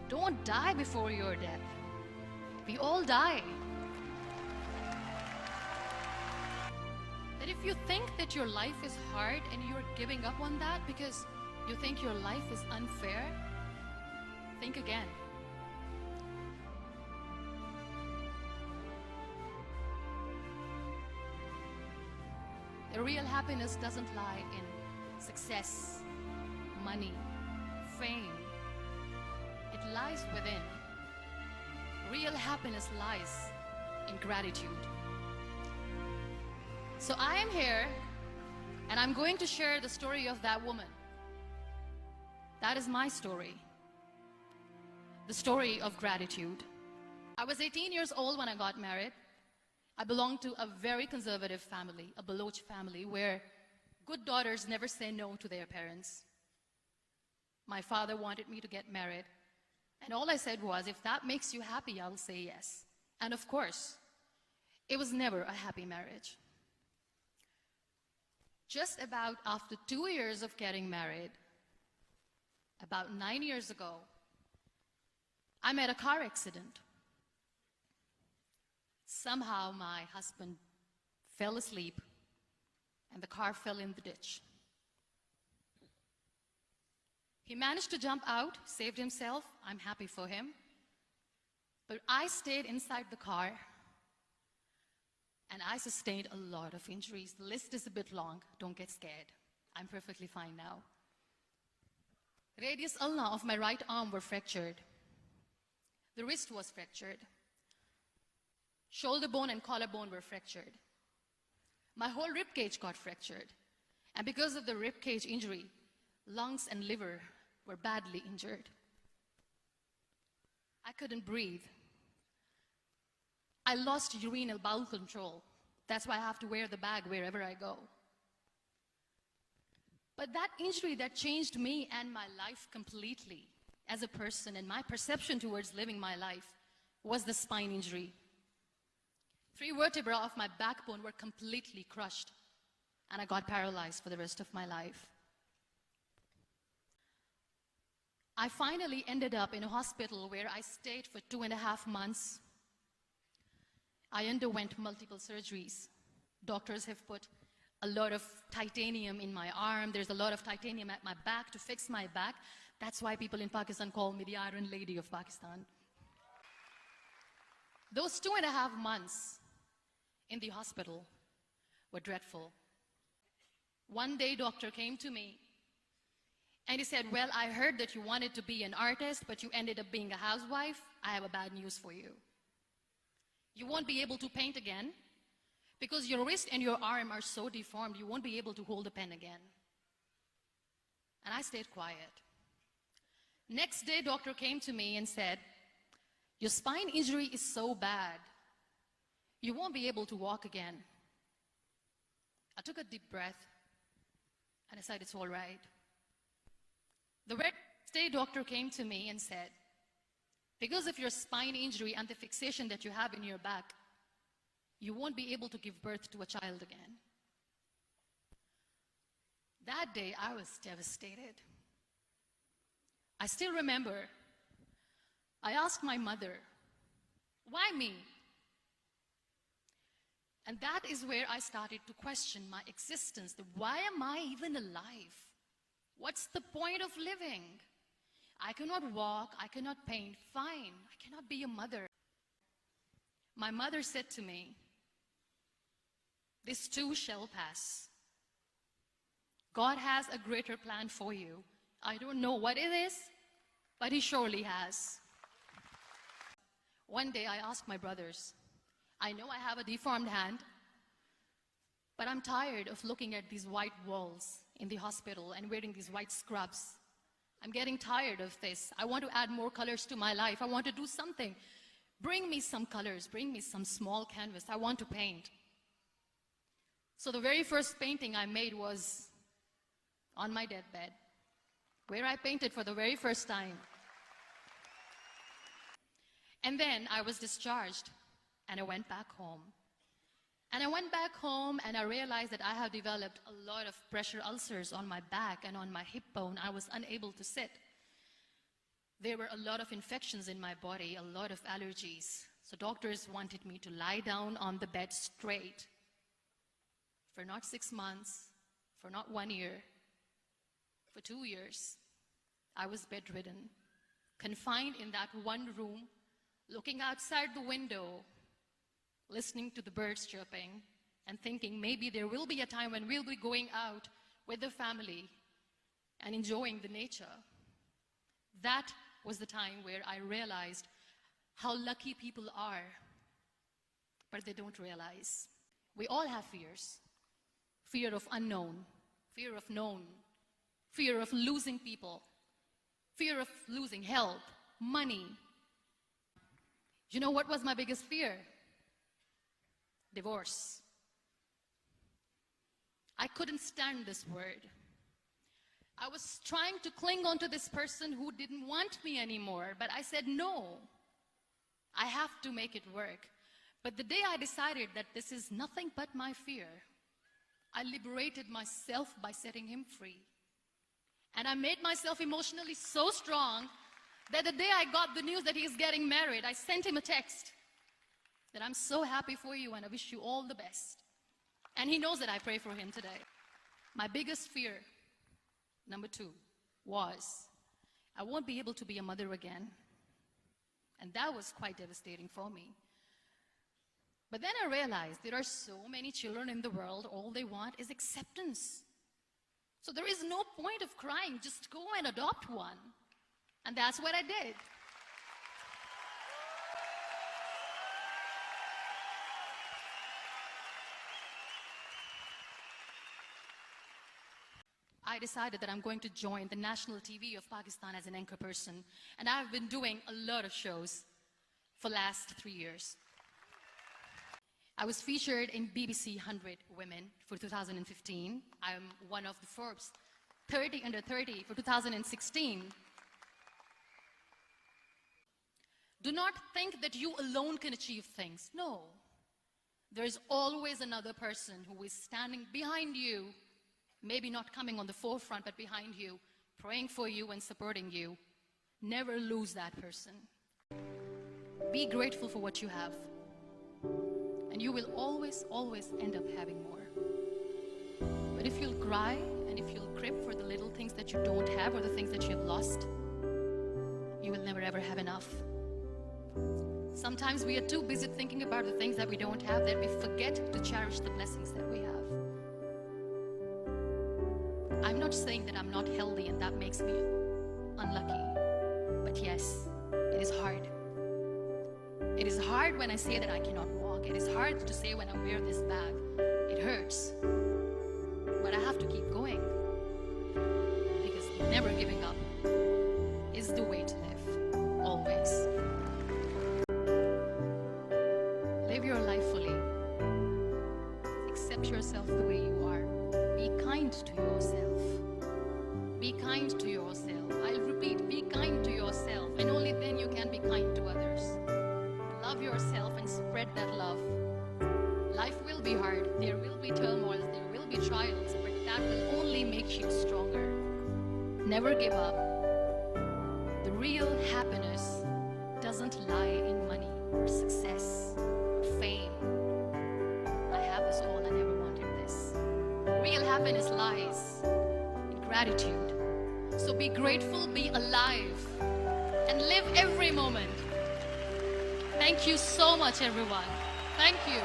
Don't die before your death. We all die. That if you think that your life is hard and you're giving up on that because you think your life is unfair, think again. The real happiness doesn't lie in success, money, fame. It lies within. Real happiness lies in gratitude. So I am here and I'm going to share the story of that woman. That is my story. The story of gratitude. I was 18 years old when I got married. I belonged to a very conservative family, a Baloch family, where good daughters never say no to their parents. My father wanted me to get married, and all I said was, if that makes you happy, I'll say yes. And of course, it was never a happy marriage. Just about after 2 years of getting married, about 9 years ago, I met a car accident. Somehow my husband fell asleep and the car fell in the ditch. He managed to jump out, saved himself. I'm happy for him. But I stayed inside the car and I sustained a lot of injuries. The list is a bit long. Don't get scared. I'm perfectly fine now. Radius ulna of my right arm were fractured. The wrist was fractured. Shoulder bone and collarbone were fractured. My whole rib cage got fractured. And because of the rib cage injury, lungs and liver were badly injured. I couldn't breathe. I lost urinary bowel control. That's why I have to wear the bag wherever I go. But that injury that changed me and my life completely as a person and my perception towards living my life was the spine injury. 3 vertebrae of my backbone were completely crushed and I got paralyzed for the rest of my life. I finally ended up in a hospital where I stayed for 2.5 months. I underwent multiple surgeries. Doctors have put a lot of titanium in my arm. There's a lot of titanium at my back to fix my back. That's why people in Pakistan call me the Iron Lady of Pakistan. Those 2.5 months in the hospital were dreadful. One day, doctor came to me and he said, well, I heard that you wanted to be an artist, but you ended up being a housewife. I have a bad news for you. You won't be able to paint again because your wrist and your arm are so deformed, you won't be able to hold a pen again. And I stayed quiet. Next day, doctor came to me and said, your spine injury is so bad, you won't be able to walk again. I took a deep breath and I said, it's all right. The next day, doctor came to me and said, because of your spine injury and the fixation that you have in your back, you won't be able to give birth to a child again. That day, I was devastated. I still remember, I asked my mother, why me? And that is where I started to question my existence. Why am I even alive? What's the point of living? I cannot walk, I cannot paint, fine, I cannot be a mother. My mother said to me, this too shall pass. God has a greater plan for you. I don't know what it is, but He surely has. One day I asked my brothers, I know I have a deformed hand, but I'm tired of looking at these white walls in the hospital and wearing these white scrubs. I'm getting tired of this. I want to add more colors to my life. I want to do something. Bring me some colors. Bring me some small canvas. I want to paint. So the very first painting I made was on my deathbed, where I painted for the very first time. And then I was discharged and I went back home. And I went back home and I realized that I have developed a lot of pressure ulcers on my back and on my hip bone. I was unable to sit. There were a lot of infections in my body, a lot of allergies. So doctors wanted me to lie down on the bed straight for not 6 months, for not 1 year, for 2 years. I was bedridden, confined in that one room, looking outside the window, listening to the birds chirping, and thinking maybe there will be a time when we'll be going out with the family and enjoying the nature. That was the time where I realized how lucky people are, but they don't realize. We all have fears. Fear of unknown, fear of known, fear of losing people, fear of losing help, money. You know what was my biggest fear? Divorce. I couldn't stand this word. I was trying to cling on to this person who didn't want me anymore, but I said, no, I have to make it work. But the day I decided that this is nothing but my fear, I liberated myself by setting him free. And I made myself emotionally so strong that the day I got the news that he is getting married, I sent him a text that I'm so happy for you and I wish you all the best. And he knows that I pray for him today. My biggest fear, number 2, was I won't be able to be a mother again. And that was quite devastating for me. But then I realized there are so many children in the world, all they want is acceptance. So there is no point of crying, just go and adopt one. And that's what I did. I decided that I'm going to join the national TV of Pakistan as an anchor person. And I've been doing a lot of shows for the last 3 years. I was featured in BBC 100 Women for 2015. I'm one of the Forbes 30 under 30 for 2016. Do not think that you alone can achieve things. No. There's always another person who is standing behind you, maybe not coming on the forefront, but behind you, praying for you and supporting you. Never lose that person. Be grateful for what you have. And you will always, always end up having more. But if you'll cry and if you'll crib for the little things that you don't have or the things that you have lost, you will never ever have enough. Sometimes we are too busy thinking about the things that we don't have that we forget to cherish the blessings that we have. I'm not saying that I'm not healthy and that makes me unlucky. But yes, it is hard. It is hard when I say that I cannot walk. It is hard to say when I wear this bag. It hurts. But I have to keep going. Because never giving up is the way to live. Always. Live your life fully. Accept yourself the way you are. Be kind to yourself. Be kind to yourself. I'll repeat, be kind to yourself. And only then you can be kind to others. Love yourself and spread that love. Life will be hard. There will be turmoils. There will be trials. But that will only make you stronger. Never give up. The real happiness doesn't lie in money or success or fame. I have this all. I never wanted this. Real happiness lies in gratitude. So be grateful, be alive, and live every moment. Thank you so much, everyone. Thank you.